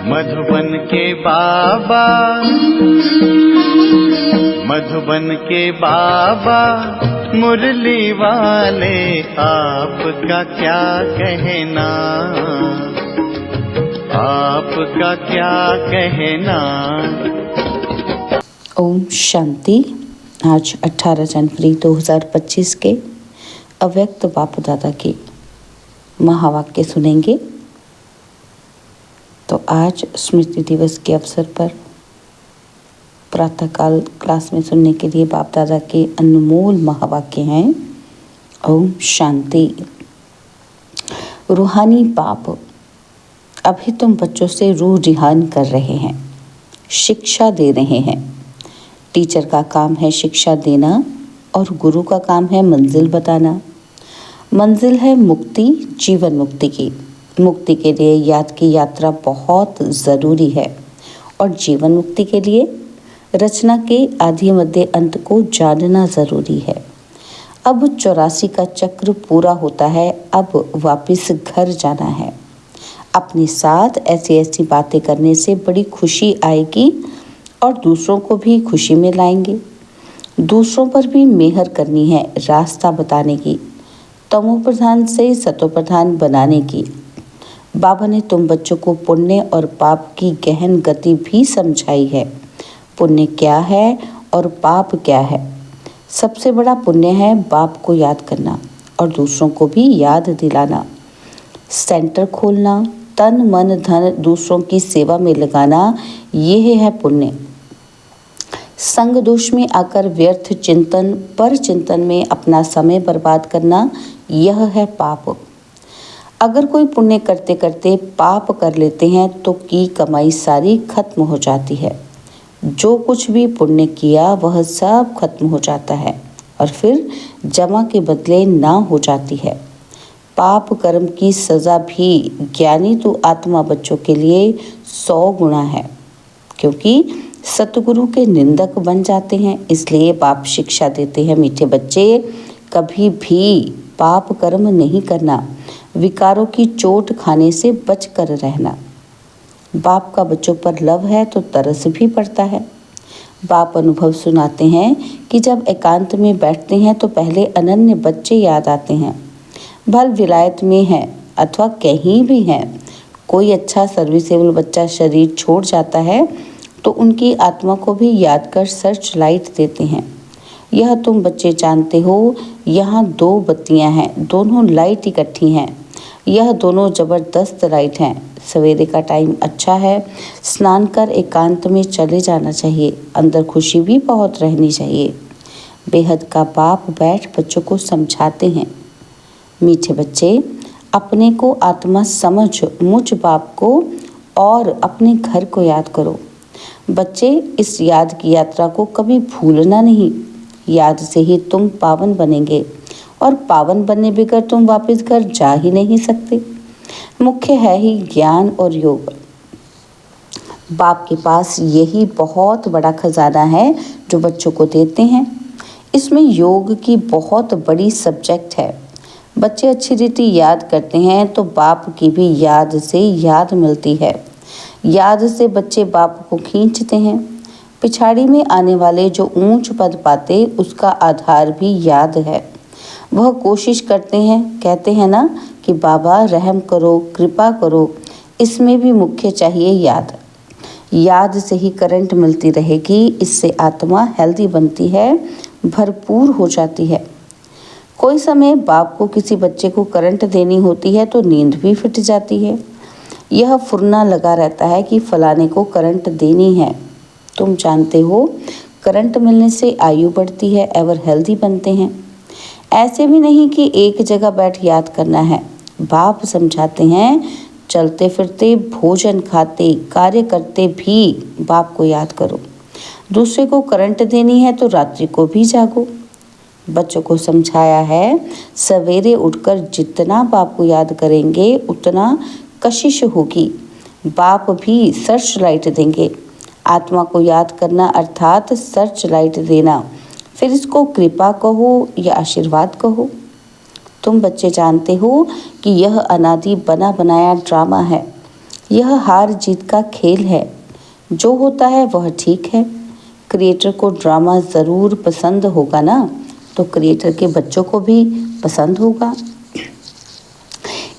मधुबन के बाबा, मधुबन के बाबा मुरली वाले, आपका क्या कहना, आपका क्या कहना। ओम शांति। आज 18 जनवरी 2025 के अव्यक्त बाप दादा के महावाक्य सुनेंगे। तो आज स्मृति दिवस के अवसर पर प्रातःकाल क्लास में सुनने के लिए बाप दादा के अनमोल महावाक्य हैं। ओम शांति। रूहानी बाप, अभी तुम बच्चों से रूह रिहान कर रहे हैं, शिक्षा दे रहे हैं। टीचर का काम है शिक्षा देना और गुरु का काम है मंजिल बताना। मंजिल है मुक्ति, जीवन मुक्ति की। मुक्ति के लिए याद की यात्रा बहुत ज़रूरी है और जीवन मुक्ति के लिए रचना के आदि मध्य अंत को जानना ज़रूरी है। अब 84 का चक्र पूरा होता है, अब वापस घर जाना है। अपने साथ ऐसी ऐसी बातें करने से बड़ी खुशी आएगी और दूसरों को भी खुशी में लाएंगे। दूसरों पर भी मेहर करनी है, रास्ता बताने की, तमो प्रधान से सतो प्रधान बनाने की। बाबा ने तुम बच्चों को पुण्य और पाप की गहन गति भी समझाई है। पुण्य क्या है और पाप क्या है। सबसे बड़ा पुण्य है बाप को याद करना और दूसरों को भी याद दिलाना। सेंटर खोलना, तन मन धन दूसरों की सेवा में लगाना, यह है पुण्य। संग दोष में आकर व्यर्थ चिंतन पर चिंतन में अपना समय बर्बाद करना, यह है पाप। अगर कोई पुण्य करते करते पाप कर लेते हैं तो की कमाई सारी खत्म हो जाती है। जो कुछ भी पुण्य किया वह सब खत्म हो जाता है और फिर जमा के बदले ना हो जाती है। पाप कर्म की सज़ा भी ज्ञानी तो आत्मा बच्चों के लिए 100 गुना है, क्योंकि सतगुरु के निंदक बन जाते हैं। इसलिए बाप शिक्षा देते हैं, मीठे बच्चे कभी भी पाप कर्म नहीं करना, विकारों की चोट खाने से बच कर रहना। बाप का बच्चों पर लव है तो तरस भी पड़ता है। बाप अनुभव सुनाते हैं कि जब एकांत में बैठते हैं तो पहले अनन्य बच्चे याद आते हैं। भल विलायत में है अथवा कहीं भी हैं, कोई अच्छा सर्विसेबल बच्चा शरीर छोड़ जाता है तो उनकी आत्मा को भी याद कर सर्च लाइट देते हैं। यह तुम बच्चे जानते हो, यहाँ 2 बत्तियाँ हैं, दोनों लाइट इकट्ठी हैं। यह दोनों ज़बरदस्त लाइट हैं। सवेरे का टाइम अच्छा है, स्नान कर एकांत में चले जाना चाहिए। अंदर खुशी भी बहुत रहनी चाहिए। बेहद का बाप बैठ बच्चों को समझाते हैं, मीठे बच्चे अपने को आत्मा समझ मुझ बाप को और अपने घर को याद करो। बच्चे इस याद की यात्रा को कभी भूलना नहीं। याद से ही तुम पावन बनेंगे और पावन बनने बगैर तुम वापस घर जा ही नहीं सकते। मुख्य है ही ज्ञान और योग। बाप के पास यही बहुत बड़ा खजाना है जो बच्चों को देते हैं। इसमें योग की बहुत बड़ी सब्जेक्ट है। बच्चे अच्छी रीति याद करते हैं तो बाप की भी याद से याद मिलती है। याद से बच्चे बाप को खींचते हैं। पिछाड़ी में आने वाले जो ऊंच पद पाते उसका आधार भी याद है। वह कोशिश करते हैं, कहते हैं ना कि बाबा रहम करो, कृपा करो। इसमें भी मुख्य चाहिए याद। याद से ही करंट मिलती रहेगी, इससे आत्मा हेल्दी बनती है, भरपूर हो जाती है। कोई समय बाप को किसी बच्चे को करंट देनी होती है तो नींद भी फिट जाती है। यह फुरना लगा रहता है कि फलाने को करंट देनी है। तुम जानते हो करंट मिलने से आयु बढ़ती है एवर हेल्दी बनते हैं। ऐसे भी नहीं कि एक जगह बैठ याद करना है। बाप समझाते हैं, चलते फिरते, भोजन खाते, कार्य करते भी बाप को याद करो। दूसरे को करंट देनी है तो रात्रि को भी जागो। बच्चों को समझाया है, सवेरे उठकर जितना बाप को याद करेंगे उतना कशिश होगी। बाप भी सर्च लाइट देंगे। आत्मा को याद करना अर्थात सर्च लाइट देना। फिर इसको कृपा कहो या आशीर्वाद कहो। तुम बच्चे जानते हो कि यह अनादि बना बनाया ड्रामा है। यह हार जीत का खेल है, जो होता है वह ठीक है। क्रिएटर को ड्रामा ज़रूर पसंद होगा ना, तो क्रिएटर के बच्चों को भी पसंद होगा।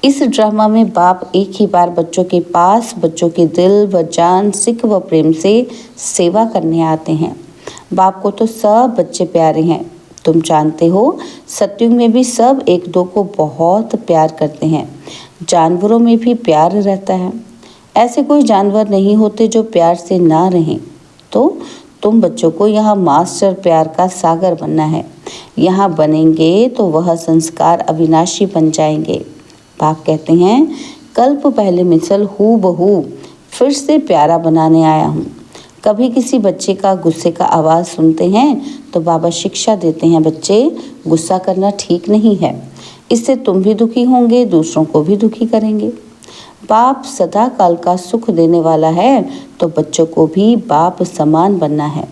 इस ड्रामा में बाप एक ही बार बच्चों के पास बच्चों के दिल व जान, सिक व प्रेम से सेवा करने आते हैं। बाप को तो सब बच्चे प्यारे हैं। तुम जानते हो, सत्युग में भी सब एक दो को बहुत प्यार करते हैं। जानवरों में भी प्यार रहता है। ऐसे कोई जानवर नहीं होते जो प्यार से ना रहें। तो तुम बच्चों को यहाँ मास्टर प्यार का सागर बनना है। यहाँ बनेंगे तो वह संस्कार अविनाशी बन जाएंगे। बाप कहते हैं, कल्प पहले मिसल हूबहू फिर से प्यारा बनाने आया हूँ। कभी किसी बच्चे का गुस्से का आवाज़ सुनते हैं तो बाबा शिक्षा देते हैं, बच्चे गुस्सा करना ठीक नहीं है। इससे तुम भी दुखी होंगे, दूसरों को भी दुखी करेंगे। बाप सदा काल का सुख देने वाला है, तो बच्चों को भी बाप समान बनना है।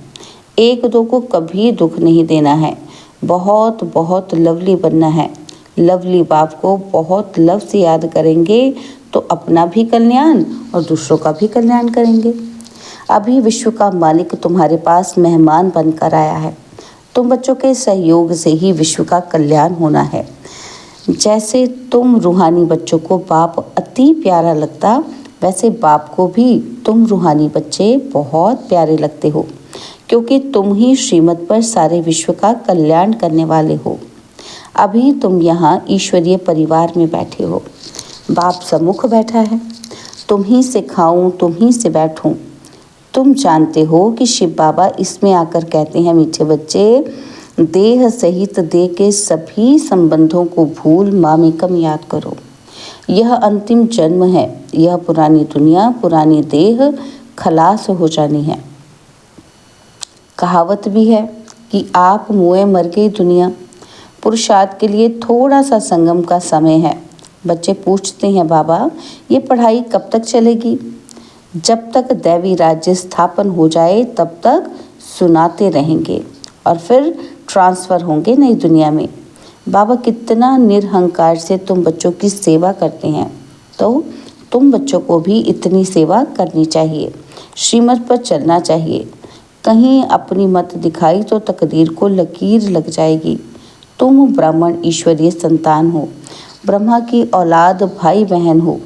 एक दो को कभी दुख नहीं देना है। बहुत बहुत लवली बनना है। लवली बाप को बहुत लव से याद करेंगे तो अपना भी कल्याण और दूसरों का भी कल्याण करेंगे। अभी विश्व का मालिक तुम्हारे पास मेहमान बनकर आया है। तुम बच्चों के सहयोग से ही विश्व का कल्याण होना है। जैसे तुम रूहानी बच्चों को बाप अति प्यारा लगता, वैसे बाप को भी तुम रूहानी बच्चे बहुत प्यारे लगते हो, क्योंकि तुम ही श्रीमत पर सारे विश्व का कल्याण करने वाले हो। अभी तुम यहाँ ईश्वरीय परिवार में बैठे हो। बाप सम्मुख बैठा है। तुम ही से खाऊं, तुम ही से बैठूं। तुम जानते हो कि शिव बाबा इसमें आकर कहते हैं, मीठे बच्चे, देह सहित देह के सभी संबंधों को भूल मामेकम याद करो। यह अंतिम जन्म है। यह पुरानी दुनिया, पुरानी देह खलास हो जानी है। कहावत भी है कि आप मुए मर गई दुनिया। पुरुषार्थ के लिए थोड़ा सा संगम का समय है। बच्चे पूछते हैं, बाबा ये पढ़ाई कब तक चलेगी? जब तक दैवी राज्य स्थापन हो जाए तब तक सुनाते रहेंगे और फिर ट्रांसफ़र होंगे नई दुनिया में। बाबा कितना निरहंकार से तुम बच्चों की सेवा करते हैं, तो तुम बच्चों को भी इतनी सेवा करनी चाहिए। श्रीमत पर चलना चाहिए। कहीं अपनी मत दिखाई तो तकदीर को लकीर लग जाएगी। तुम ब्राह्मण ईश्वरीय संतान हो, ब्रह्मा की औलाद भाई बहन हो,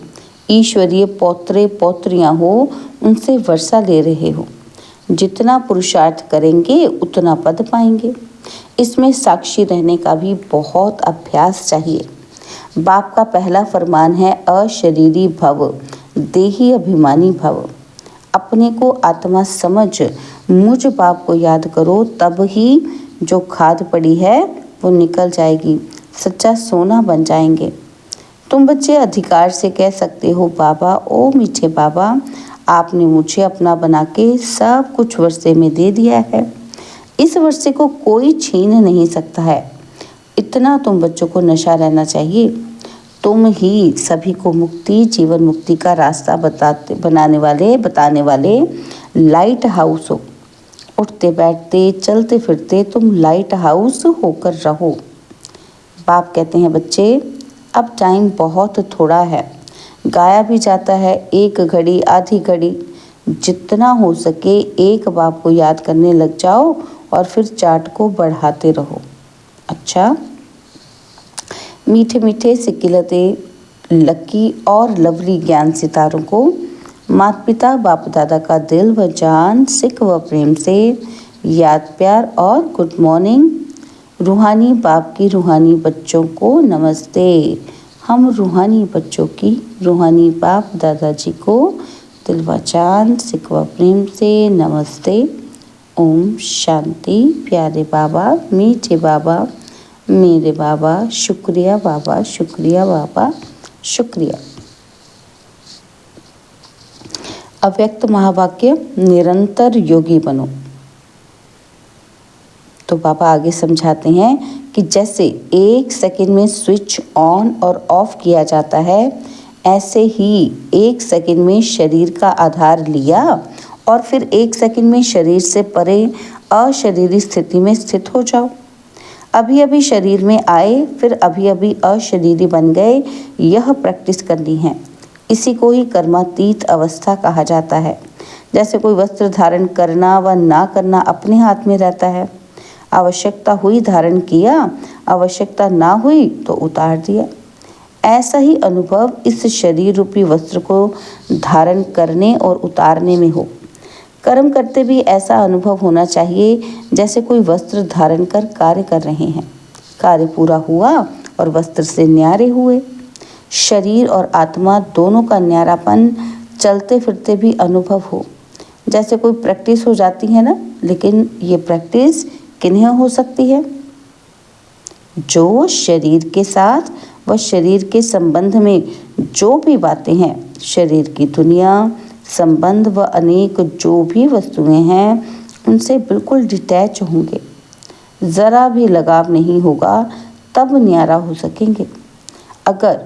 ईश्वरीय पौत्रे पौत्रियां हो, उनसे वर्षा ले रहे हो। जितना पुरुषार्थ करेंगे उतना पद पाएंगे। इसमें साक्षी रहने का भी बहुत अभ्यास चाहिए। बाप का पहला फरमान है, अशरीरी भव, देही अभिमानी भव। अपने को आत्मा समझ मुझ बाप को याद करो, तब ही जो खाद पड़ी है वो निकल जाएगी, सच्चा सोना बन जाएंगे। तुम बच्चे अधिकार से कह सकते हो, बाबा ओ मीठे बाबा, आपने मुझे अपना बना के सब कुछ वर्षे में दे दिया है। इस वर्षे को कोई छीन नहीं सकता है। इतना तुम बच्चों को नशा रहना चाहिए। तुम ही सभी को मुक्ति, जीवन मुक्ति का रास्ता बताने वाले लाइट हाउस हो। उठते बैठते चलते फिरते तुम लाइट हाउस होकर रहो। बाप कहते हैं, बच्चे अब टाइम बहुत थोड़ा है, गाया भी जाता है, एक घड़ी आधी घड़ी। जितना हो सके एक बाप को याद करने लग जाओ और फिर चार्ट को बढ़ाते रहो। अच्छा, मीठे मीठे सिकिलते लकी और लवली ज्ञान सितारों को माता पिता बाप दादा का दिल व जान, सिक व प्रेम से याद, प्यार और गुड मॉर्निंग। रूहानी बाप की रूहानी बच्चों को नमस्ते। हम रूहानी बच्चों की रूहानी बाप दादाजी को दिल व जान, सिक व प्रेम से नमस्ते। ओम शांति। प्यारे बाबा, मीठे बाबा, मेरे बाबा, शुक्रिया बाबा, शुक्रिया बाबा, शुक्रिया। अव्यक्त महावाक्य, निरंतर योगी बनो। तो बाबा आगे समझाते हैं कि जैसे एक सेकंड में स्विच ऑन और ऑफ किया जाता है, ऐसे ही एक सेकंड में शरीर का आधार लिया और फिर एक सेकंड में शरीर से परे अशरीरी स्थिति में स्थित हो जाओ। अभी अभी शरीर में आए, फिर अभी अभी अशरीरी बन गए। यह प्रैक्टिस करनी है। इसी को ही कर्मातीत अवस्था कहा जाता है। जैसे कोई वस्त्र धारण करना व ना करना अपने हाथ में रहता है। आवश्यकता हुई धारण किया, आवश्यकता ना हुई तो उतार दिया। ऐसा ही अनुभव इस शरीर रूपी वस्त्र को धारण करने और उतारने में हो। कर्म करते भी ऐसा अनुभव होना चाहिए जैसे कोई वस्त्र धारण कर कार्य कर रहे हैं। कार्य पूरा हुआ और वस्त्र से न्यारे हुए। शरीर और आत्मा दोनों का न्यारापन चलते फिरते भी अनुभव हो। जैसे कोई प्रैक्टिस हो जाती है ना, लेकिन ये प्रैक्टिस किन्हें हो सकती है? जो शरीर के साथ व शरीर के संबंध में जो भी बातें हैं, शरीर की दुनिया, संबंध व अनेक जो भी वस्तुएं हैं, उनसे बिल्कुल डिटैच होंगे। ज़रा भी लगाव नहीं होगा, तब न्यारा हो सकेंगे। अगर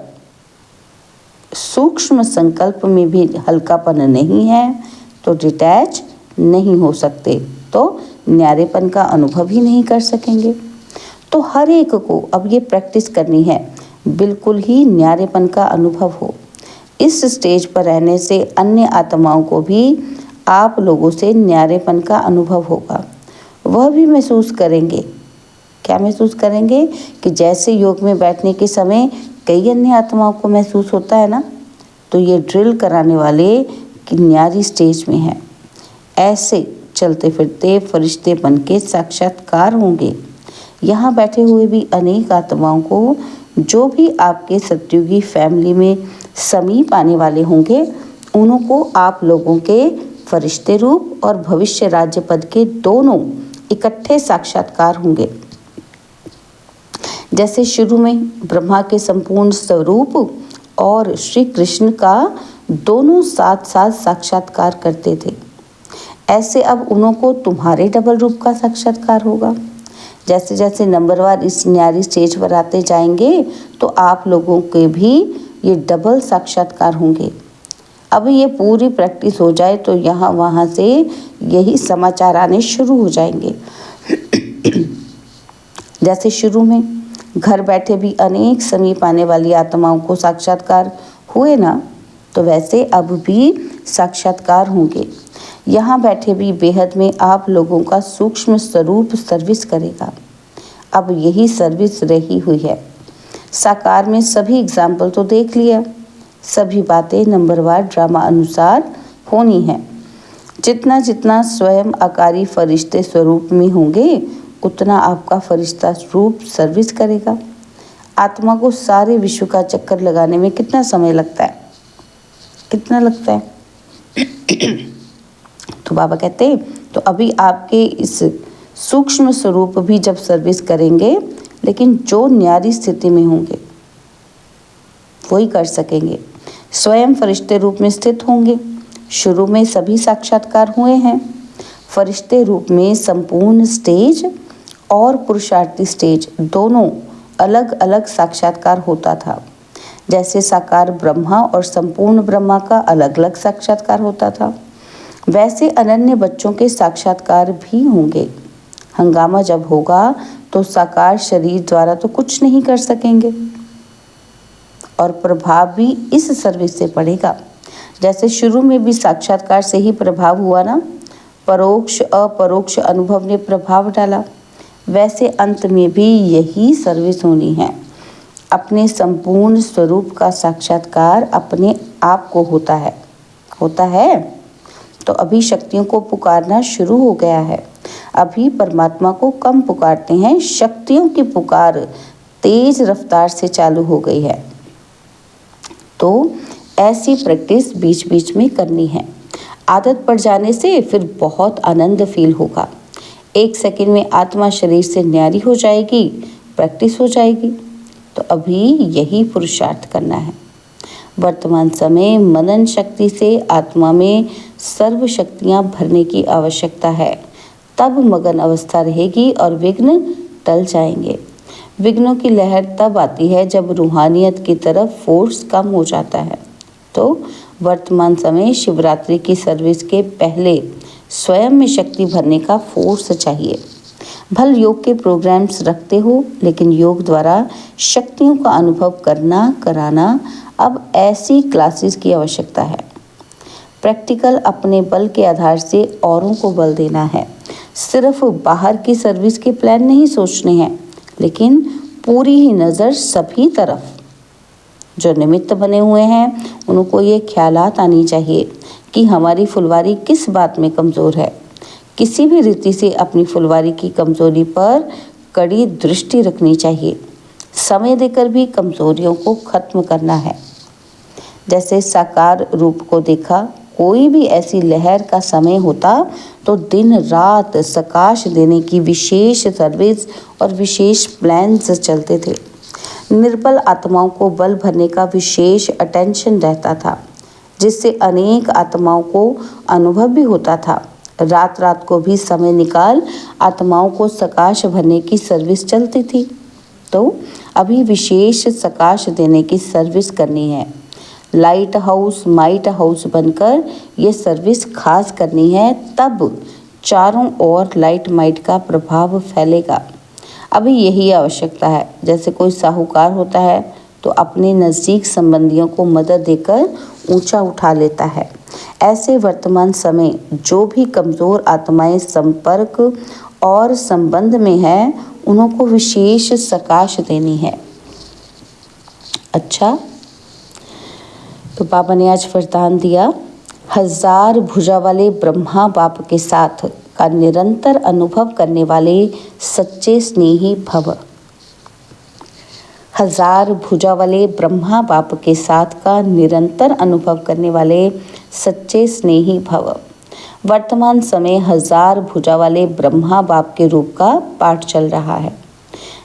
सूक्ष्म संकल्प में भी हल्कापन नहीं है तो डिटैच नहीं हो सकते, तो न्यारेपन का अनुभव ही नहीं कर सकेंगे। तो हर एक को अब ये प्रैक्टिस करनी है, बिल्कुल ही न्यारेपन का अनुभव हो। इस स्टेज पर रहने से अन्य आत्माओं को भी आप लोगों से न्यारेपन का अनुभव होगा। वह भी महसूस करेंगे। क्या महसूस करेंगे? कि जैसे योग में बैठने के समय कई अन्य आत्माओं को महसूस होता है ना, तो ये ड्रिल कराने वाले की न्यारी स्टेज में है। ऐसे चलते फिरते फरिश्ते बन के साक्षात्कार होंगे। यहाँ बैठे हुए भी अनेक आत्माओं को, जो भी आपके सतयुगी फैमिली में समीप आने वाले होंगे, उनको आप लोगों के फरिश्ते रूप और भविष्य राज्य पद के दोनों इकट्ठे साक्षात्कार होंगे। जैसे शुरू में ब्रह्मा के संपूर्ण स्वरूप और श्री कृष्ण का दोनों साथ साथ साक्षात्कार करते थे, ऐसे अब उनको तुम्हारे डबल रूप का साक्षात्कार होगा। जैसे जैसे नंबरवार इस न्यारी स्टेज पर आते जाएंगे तो आप लोगों के भी ये डबल साक्षात्कार होंगे। अब ये पूरी प्रैक्टिस हो जाए तो यहाँ वहाँ से यही समाचार आने शुरू हो जाएंगे। जैसे शुरू में घर बैठे भी अनेक समीप आने वाली आत्माओं को साक्षात्कार हुए ना, तो वैसे अब भी साक्षात्कार होंगे। यहाँ बैठे भी बेहद में आप लोगों का सूक्ष्म स्वरूप सर्विस करेगा। अब यही सर्विस रही हुई है। साकार में सभी एग्जाम्पल तो देख लिया, सभी बातें नंबरवार ड्रामा अनुसार होनी है। जितना जितना स्वयं आकारी फरिश्ते स्वरूप में होंगे, उतना आपका फरिश्ता रूप सर्विस करेगा। आत्मा को सारे विश्व का चक्कर लगाने में कितना समय लगता है? कितना लगता है? तो बाबा कहते हैं, तो अभी आपके इस सूक्ष्म स्वरूप भी जब सर्विस करेंगे, लेकिन जो न्यारी स्थिति में होंगे वही कर सकेंगे। स्वयं फरिश्ते रूप में स्थित होंगे। शुरू में सभी साक्षात्कार हुए हैं। फरिश्ते रूप में संपूर्ण स्टेज और पुरुषार्थी स्टेज दोनों अलग अलग साक्षात्कार होता था। जैसे साकार ब्रह्मा और संपूर्ण ब्रह्मा का अलग अलग साक्षात्कार होता था, वैसे अनन्य बच्चों के साक्षात्कार भी होंगे। हंगामा जब होगा तो साकार शरीर द्वारा तो कुछ नहीं कर सकेंगे और प्रभाव भी इस सर्विस से पड़ेगा। जैसे शुरू में भी साक्षात्कार से ही प्रभाव हुआ ना, परोक्ष अपरोक्ष अनुभव ने प्रभाव डाला, वैसे अंत में भी यही सर्विस होनी है। अपने संपूर्ण स्वरूप का साक्षात्कार अपने आप को होता है। तो अभी शक्तियों को पुकारना शुरू हो गया है। अभी परमात्मा को कम पुकारते हैं, शक्तियों की पुकार तेज रफ्तार से चालू हो गई है। तो ऐसी प्रैक्टिस बीच बीच में करनी है। आदत पड़ जाने से फिर बहुत आनंद फील होगा। 1 सेकंड में आत्मा शरीर से न्यारी हो जाएगी, प्रैक्टिस हो जाएगी। तो अभी यही पुरुषार्थ करना है। वर्तमान समय मनन शक्ति से आत्मा में सर्व शक्तियाँ भरने की आवश्यकता है। तब मगन अवस्था रहेगी और विघ्न टल जाएंगे। विघ्नों की लहर तब आती है जब रूहानियत की तरफ फोर्स कम हो जाता है। तो वर्तमान समय शिवरात्रि की सर्विस के पहले स्वयं में शक्ति भरने का फोर्स चाहिए। भल योग के प्रोग्राम्स रखते हो, लेकिन योग द्वारा शक्तियों का अनुभव करना कराना अब ऐसी क्लासेस की आवश्यकता है। प्रैक्टिकल अपने बल के आधार से औरों को बल देना है। सिर्फ बाहर की सर्विस के प्लान नहीं सोचने हैं, लेकिन पूरी ही नज़र सभी तरफ। जो निमित्त बने हुए हैं उनको ये ख्यालात आनी चाहिए कि हमारी फुलवारी किस बात में कमज़ोर है। किसी भी रीति से अपनी फुलवारी की कमज़ोरी पर कड़ी दृष्टि रखनी चाहिए। समय देकर भी कमज़ोरियों को खत्म करना है। जैसे साकार रूप को देखा, कोई भी ऐसी लहर का समय होता तो दिन रात सकाश देने की विशेष सर्विस और विशेष प्लान्स चलते थे। निर्बल आत्माओं को बल भरने का विशेष अटेंशन रहता था, जिससे अनेक आत्माओं को अनुभव भी होता था। रात रात को भी समय निकाल आत्माओं को सकाश भरने की सर्विस चलती थी। तो अभी विशेष सकाश देने की सर्विस करनी है। लाइट हाउस माइट हाउस बनकर ये सर्विस खास करनी है, तब चारों ओर लाइट माइट का प्रभाव फैलेगा। अभी यही आवश्यकता है। जैसे कोई साहूकार होता है तो अपने नज़दीक संबंधियों को मदद देकर ऊंचा उठा लेता है। ऐसे वर्तमान समय जो भी कमज़ोर आत्माएं संपर्क और संबंध में हैं, उनको विशेष सकाश देनी है। अच्छा, तो बाबा ने आज वरदान दिया, 1000 भुजा वाले ब्रह्मा बाप के साथ का निरंतर अनुभव करने वाले सच्चे स्नेही भव। 1000 भुजा वाले ब्रह्मा बाप के साथ का निरंतर अनुभव करने वाले सच्चे स्नेही भव। वर्तमान समय 1000 भुजा वाले ब्रह्मा बाप के रूप का पाठ चल रहा है।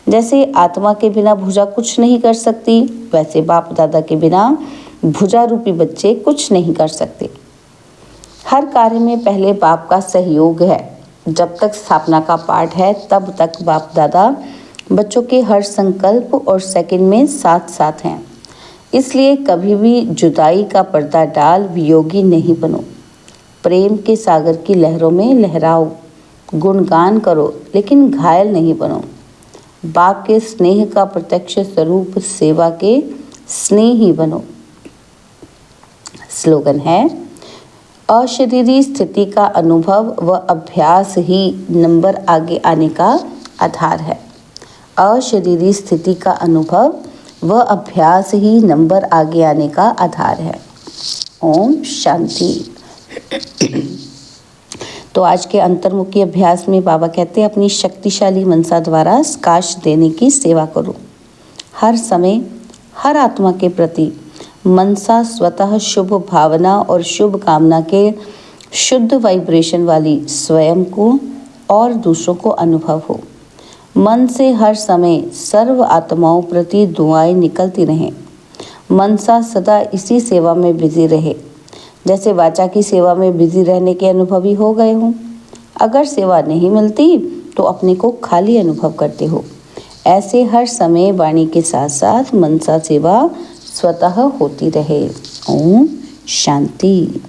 जैसे आत्मा के बिना भुजा कुछ नहीं कर सकती, वैसे बाप दादा के बिना भुजा रूपी बच्चे कुछ नहीं कर सकते। हर कार्य में पहले बाप का सहयोग है। जब तक स्थापना का पाठ है तब तक बाप दादा बच्चों के हर संकल्प और सेकंड में साथ साथ हैं। इसलिए कभी भी जुदाई का पर्दा डाल वियोगी नहीं बनो। प्रेम के सागर की लहरों में लहराओ, गुणगान करो, लेकिन घायल नहीं बनो। बाप के स्नेह का प्रत्यक्ष स्वरूप सेवा के स्नेही बनो। स्लोगन है, अशरीरी स्थिति का अनुभव व अभ्यास ही नंबर आगे आने का आधार है। अशरीरी स्थिति का अनुभव व अभ्यास ही नंबर आगे आने का आधार है। ओम शांति। तो आज के अंतर्मुखी अभ्यास में बाबा कहते हैं, अपनी शक्तिशाली मनसा द्वारा सकाश देने की सेवा करो। हर समय हर आत्मा के प्रति मनसा स्वतः शुभ भावना और शुभ कामना के शुद्ध वाइब्रेशन वाली स्वयं को और दूसरों को अनुभव हो। मन से हर समय सर्व आत्माओं प्रति दुआएं निकलती रहें। मनसा सदा इसी सेवा में बिजी रहे। जैसे वाचा की सेवा में बिजी रहने के अनुभवी हो गए हों। अगर सेवा नहीं मिलती तो अपने को खाली अनुभव करते हो। ऐसे हर समय वाणी के साथ साथ मनसा सेवा स्वतः होती रहे। ओम शांति।